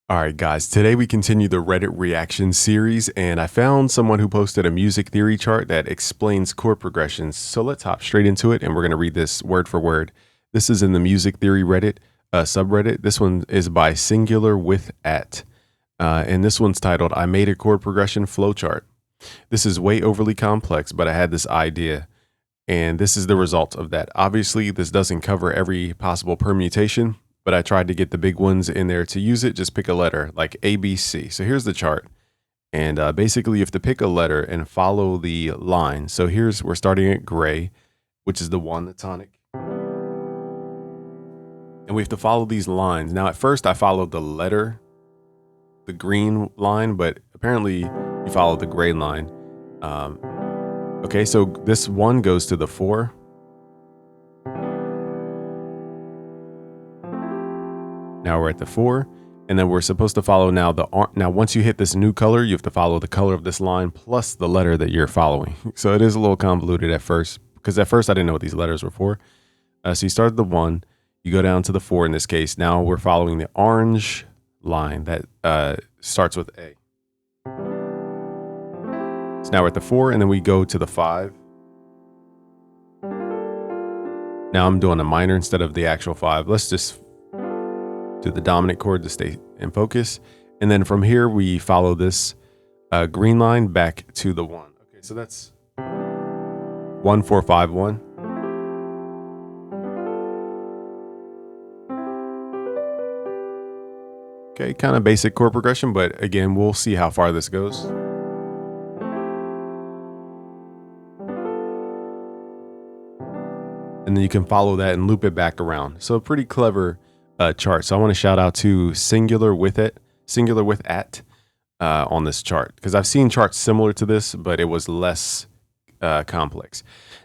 All right, guys, today we continue the Reddit reaction series, and I found someone who posted a music theory chart that explains chord progressions. So let's hop straight into it, and we're going to read this word for word. This is in the music theory Reddit subreddit. This one is by Singular with at, and this one's titled, I made a chord progression flowchart. This is way overly complex, but I had this idea, and this is the result of that. Obviously, this doesn't cover every possible permutation, but I tried to get the big ones in there. To use it, just pick a letter like A, B, C. So here's the chart. And basically you have to pick a letter and follow the line. So we're starting at gray, which is the one, the tonic. And we have to follow these lines. Now, at first I followed the letter, the green line, but apparently you follow the gray line. Okay, so this one goes to the 4. Now we're at the 4, and then we're supposed to follow now once you hit this new color, you have to follow the color of this line plus the letter that you're following. So it is a little convoluted at first, because at first I didn't know what these letters were for. So you start at the 1, you go down to the 4 in this case. Now we're following the orange line that starts with A. So now we're at the 4, and then we go to the 5. Now I'm doing a minor instead of the actual 5. Let's just do the dominant chord to stay in focus. And then from here, we follow this green line back to the 1. Okay, so that's 1, 4, 5, 1. Okay, kind of basic chord progression, but again, we'll see how far this goes. And then you can follow that and loop it back around. So a pretty clever chart. So I want to shout out to Singular with at on this chart, because I've seen charts similar to this, but it was less complex.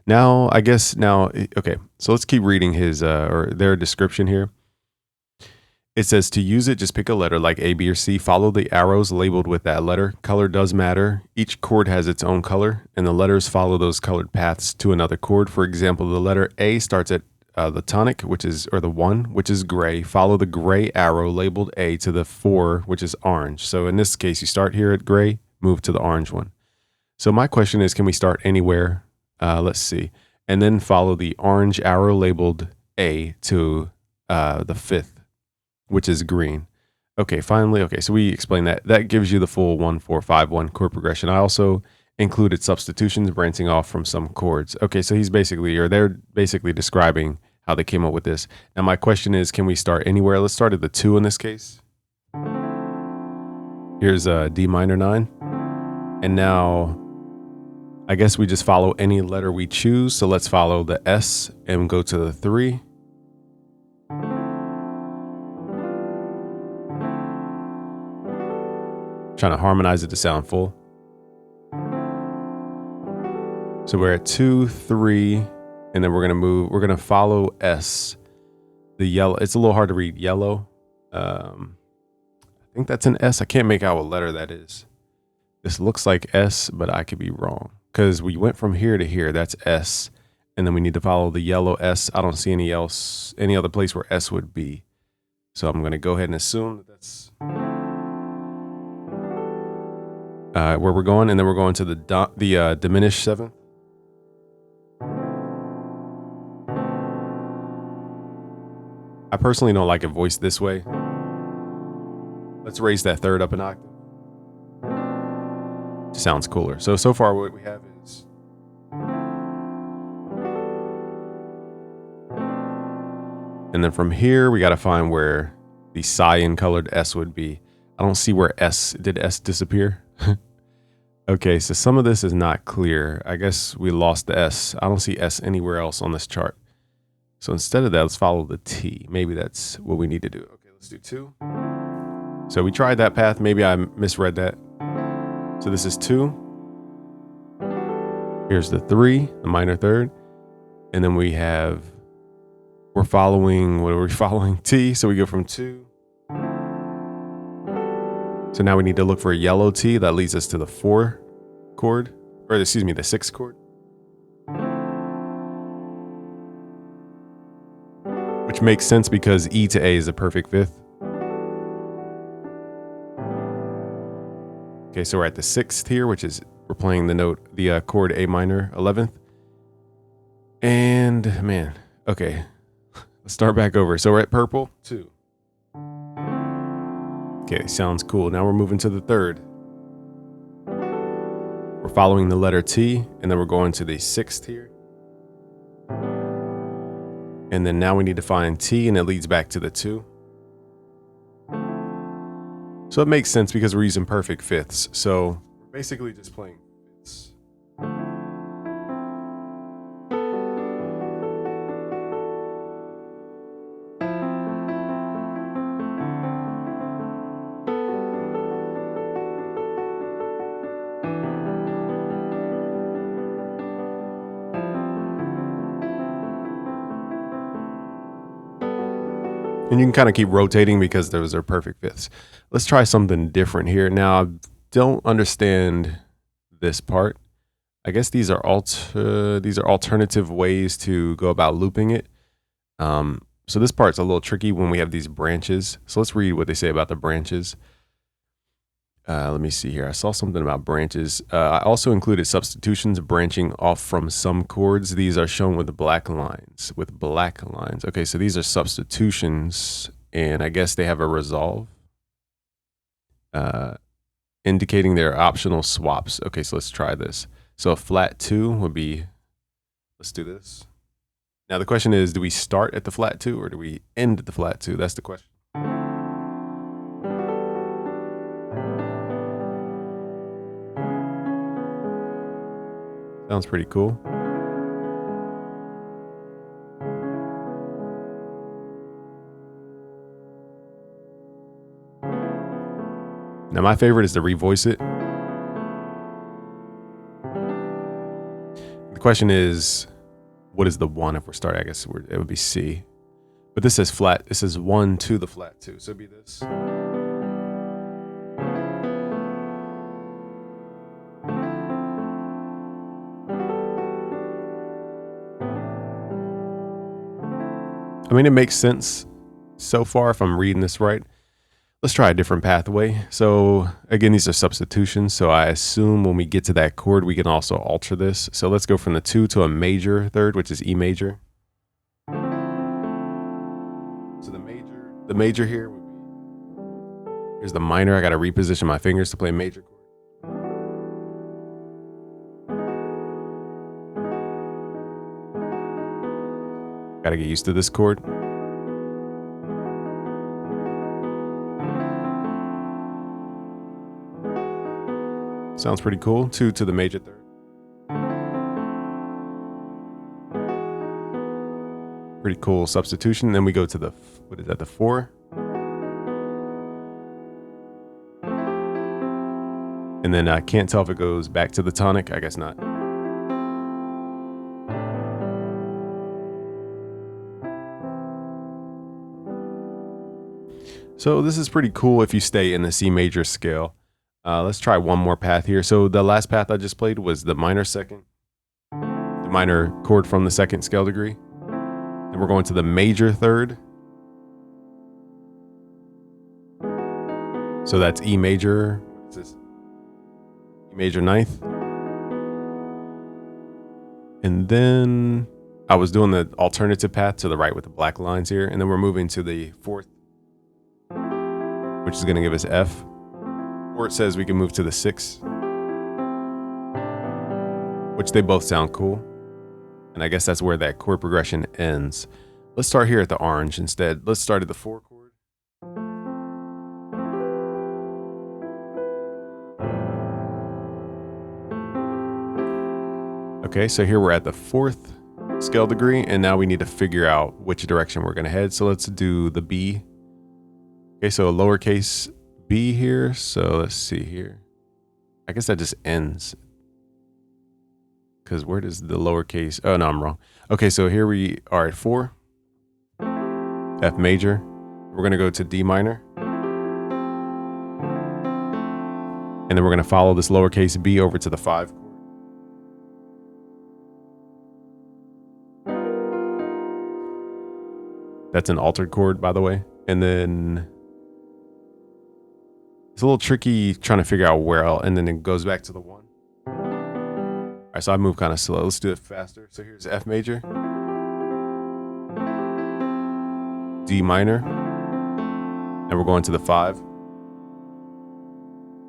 Okay, so let's keep reading his or their description here. It says, to use it, just pick a letter like A, B, or C. Follow the arrows labeled with that letter. Color does matter. Each chord has its own color, and the letters follow those colored paths to another chord. For example, the letter A starts at the tonic, or the 1, which is gray. Follow the gray arrow labeled A to the 4, which is orange. So in this case, you start here at gray, move to the orange one. So my question is, can we start anywhere? Let's see. And then follow the orange arrow labeled A to the 5th, which is green. Okay, finally. Okay, so we explained that. That gives you the full 1, 4, 5, 1 chord progression. I also included substitutions branching off from some chords. Okay, so they're basically describing how they came up with this. Now my question is, can we start anywhere? Let's start at the 2 in this case. Here's a D minor 9. And now I guess we just follow any letter we choose. So let's follow the S and go to the 3. Trying to harmonize it to sound full. So we're at 2, 3, and then we're going to follow S. The yellow, it's a little hard to read yellow. I think that's an S. I can't make out what letter that is. This looks like S, but I could be wrong, because we went from here to here. That's S. And then we need to follow the yellow S. I don't see any other place where S would be. So I'm going to go ahead and assume that that's where we're going. And then we're going to the diminished 7th. I personally don't like it voiced this way. Let's raise that 3rd up an octave. Sounds cooler. So far what we have is and then from here we got to find where the cyan colored S would be. I don't see where did S disappear? Okay, so some of this is not clear. I guess we lost the S. I don't see S anywhere else on this chart. So instead of that, let's follow the T. Maybe that's what we need to do. Okay, let's do 2. So we tried that path. Maybe I misread that. So this is 2. Here's the 3, the minor 3rd. And then we're following T. So we go from 2. So now we need to look for a yellow T. That leads us to the 4 chord, or excuse me, the 6 chord. Which makes sense because E to A is a perfect 5th. Okay, so we're at the 6th here, which is we're playing the chord A minor 11th. And man, okay, let's start back over. So we're at purple 2. Okay, sounds cool. Now we're moving to the 3rd. We're following the letter T, and then we're going to the 6th here. And then now we need to find T, and it leads back to the 2. So it makes sense because we're using perfect fifths. So we're basically just playing fifths. And you can kind of keep rotating because those are perfect fifths. Let's try something different here. Now, I don't understand this part. I guess these are alternative ways to go about looping it. So this part's a little tricky when we have these branches. So let's read what they say about the branches. Let me see here. I saw something about branches. I also included substitutions branching off from some chords. These are shown with black lines. Okay, so these are substitutions, and I guess they have a resolve, indicating they're optional swaps. Okay, so let's try this. So a flat 2 would be, let's do this. Now the question is, do we start at the flat 2 or do we end at the flat 2? That's the question. Sounds pretty cool. Now my favorite is to revoice it. The question is, what is the 1 if we're starting? I guess it would be C. But this says flat. This is 1 to the flat 2. So it'd be this. I mean, it makes sense so far if I'm reading this right. Let's try a different pathway. So again, these are substitutions. So I assume when we get to that chord, we can also alter this. So let's go from the 2 to a major 3rd, which is E major. So the major here would be, here's the minor. I got to reposition my fingers to play major chord. Got to get used to this chord. Sounds pretty cool. 2 to the major 3rd. Pretty cool substitution. Then we go to the, what is that, the 4? And then I can't tell if it goes back to the tonic. I guess not. So this is pretty cool if you stay in the C major scale. Let's try one more path here. So the last path I just played was the minor 2nd, the minor chord from the 2nd scale degree. Then we're going to the major 3rd. So that's E major. What is this? E major 9th. And then I was doing the alternative path to the right with the black lines here. And then we're moving to the 4th, which is going to give us F. Or it says we can move to the 6th, which they both sound cool. And I guess that's where that chord progression ends. Let's start here at the orange instead. Let's start at the 4 chord. Okay, so here we're at the 4th scale degree, and now we need to figure out which direction we're going to head. So let's do the B. Okay, so a lowercase B here. So let's see here. I guess that just ends. Because where does the lowercase... Oh, no, I'm wrong. Okay, so here we are at 4. F major. We're going to go to D minor. And then we're going to follow this lowercase b over to the 5 chord. That's an altered chord, by the way. And then... It's a little tricky trying to figure out where else, and then it goes back to the 1. All right, so I move kind of slow. Let's do it faster. So here's F major, D minor, and we're going to the 5.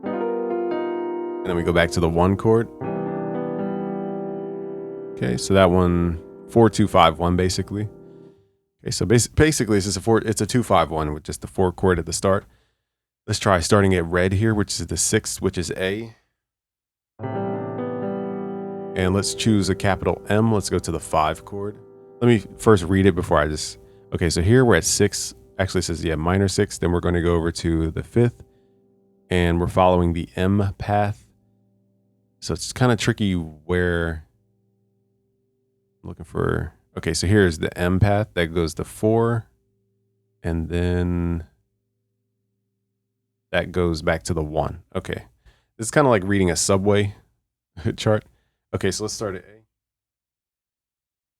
And then we go back to the 1 chord. Okay, so that one, 4-2-5-1 basically. Okay, so basically it's just it's a 2-5-1 with just the 4 chord at the start. Let's try starting at red here, which is the 6th, which is A. And let's choose a capital M. Let's go to the 5 chord. Let me first read it before I just... Okay, so here we're at 6. Actually, it says, yeah, minor 6. Then we're going to go over to the 5th. And we're following the M path. So it's kind of tricky where... I'm looking for... Okay, so here's the M path. That goes to 4. And then... that goes back to the 1. Okay. It's kind of like reading a subway chart. Okay, so let's start at A.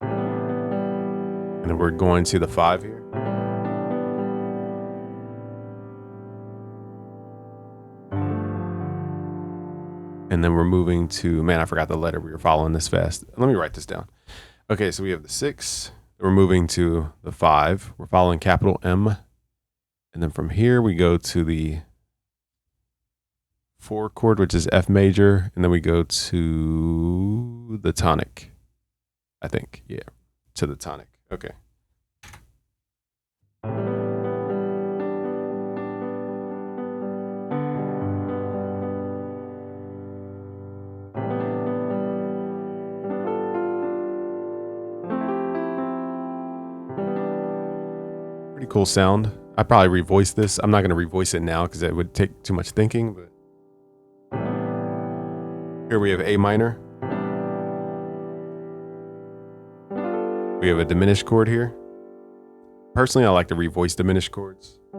And then we're going to the 5 here. And then we're moving to, man, I forgot the letter. We were following this fast. Let me write this down. Okay, so we have the 6. We're moving to the 5. We're following capital M. And then from here, we go to the 4 chord, which is F major, and then we go to the tonic, I think. Yeah, to the tonic. Okay. Pretty cool sound. I probably revoice this. I'm not going to revoice it now because it would take too much thinking, but here we have A minor. We have a diminished chord here. Personally, I like to revoice diminished chords. We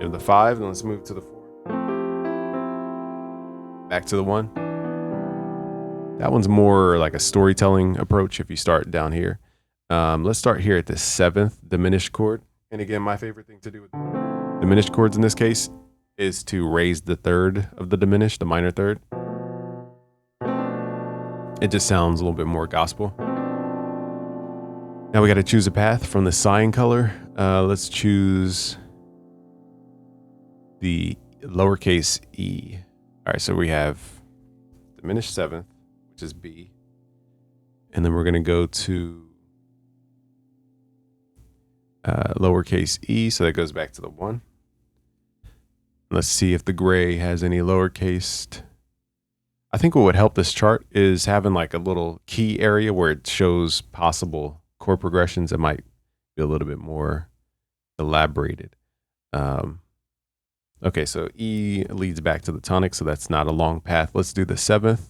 have the 5, and let's move to the 4. Back to the 1. That one's more like a storytelling approach if you start down here. Let's start here at the 7th diminished chord. And again, my favorite thing to do with diminished chords in this case is to raise the 3rd of the diminished, the minor 3rd. It just sounds a little bit more gospel. Now we got to choose a path from the sign color. Let's choose the lowercase e. All right, so we have diminished 7th, which is B. And then we're going to go to lowercase e, so that goes back to the 1. Let's see if the gray has any lowercase. I think what would help this chart is having like a little key area where it shows possible chord progressions that might be a little bit more elaborated. Okay, so E leads back to the tonic, so that's not a long path. Let's do the 7th.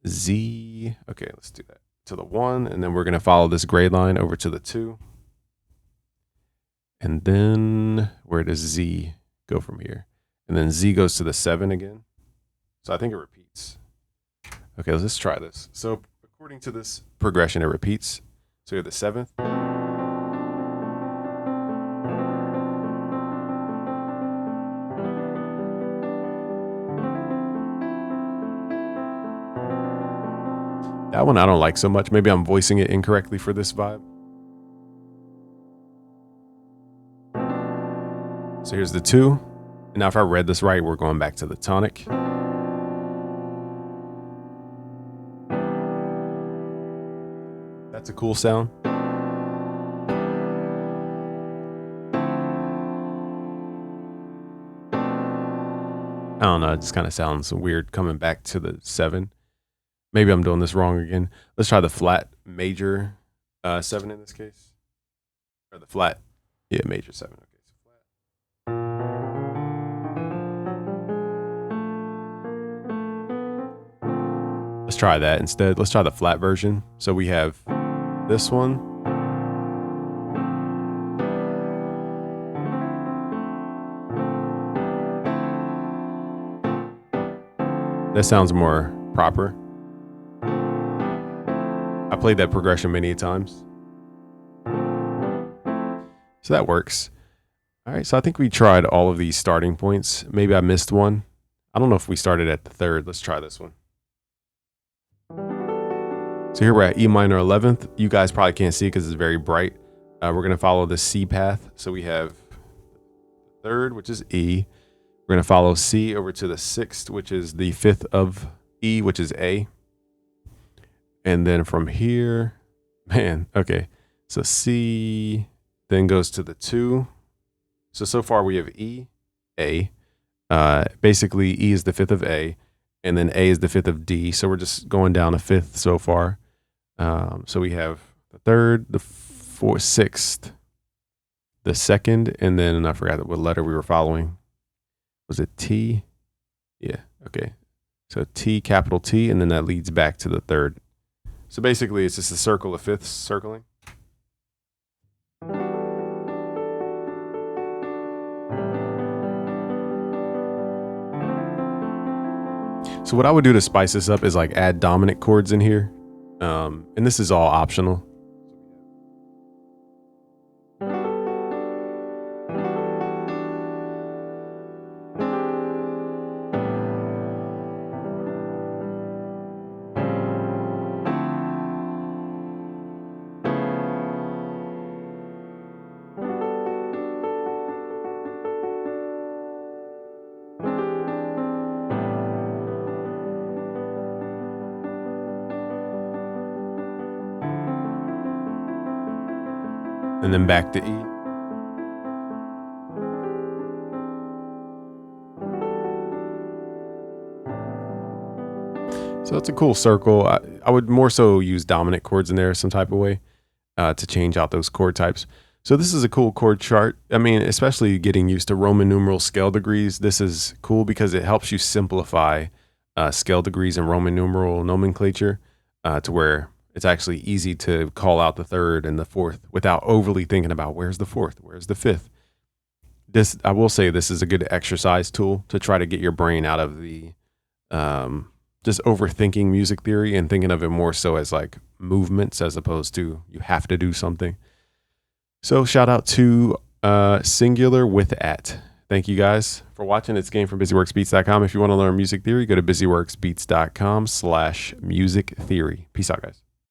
Z, okay, let's do that to the 1, and then we're going to follow this gray line over to the 2. And then where does Z go from here? And then Z goes to the 7 again. So I think it repeats. Okay, let's try this. So according to this progression, it repeats. So you have the 7th. That one I don't like so much. Maybe I'm voicing it incorrectly for this vibe. So here's the 2. And now if I read this right, we're going back to the tonic. That's a cool sound. I don't know, it just kind of sounds weird coming back to the 7. Maybe I'm doing this wrong again. Let's try the flat major 7 in this case. Or the flat, yeah, major 7. Okay, so flat. Let's try that instead. Let's try the flat version. So we have this one. That sounds more proper. I played that progression many times. So that works. All right, so I think we tried all of these starting points. Maybe I missed one. I don't know if we started at the third. Let's try this one. So here we're at E minor 11th. You guys probably can't see because it's very bright. We're going to follow the C path. So we have third, which is E. We're going to follow C over to the sixth, which is the fifth of E, which is A. And then from here, man, okay. So C then goes to the 2. So far we have E, A. Basically, E is the fifth of A, and then A is the fifth of D. So we're just going down a fifth so far. So we have the third, the fourth, sixth, the second, and then I forgot what letter we were following. Was it T? Yeah, okay. So T, capital T, and then that leads back to the third. So basically, it's just a circle of fifths circling. So what I would do to spice this up is like add dominant chords in here. And this is all optional. And then back to E. So it's a cool circle. I would more so use dominant chords in there some type of way to change out those chord types. So this is a cool chord chart. I mean, especially getting used to Roman numeral scale degrees. This is cool because it helps you simplify scale degrees and Roman numeral nomenclature to where it's actually easy to call out the third and the fourth without overly thinking about where's the fourth, where's the fifth. This, I will say, this is a good exercise tool to try to get your brain out of the just overthinking music theory and thinking of it more so as like movements as opposed to you have to do something. So shout out to Singular with at. Thank you guys for watching. It's Game from BusyWorksBeats.com. If you want to learn music theory, go to BusyWorksBeats.com/music theory. Peace out, guys.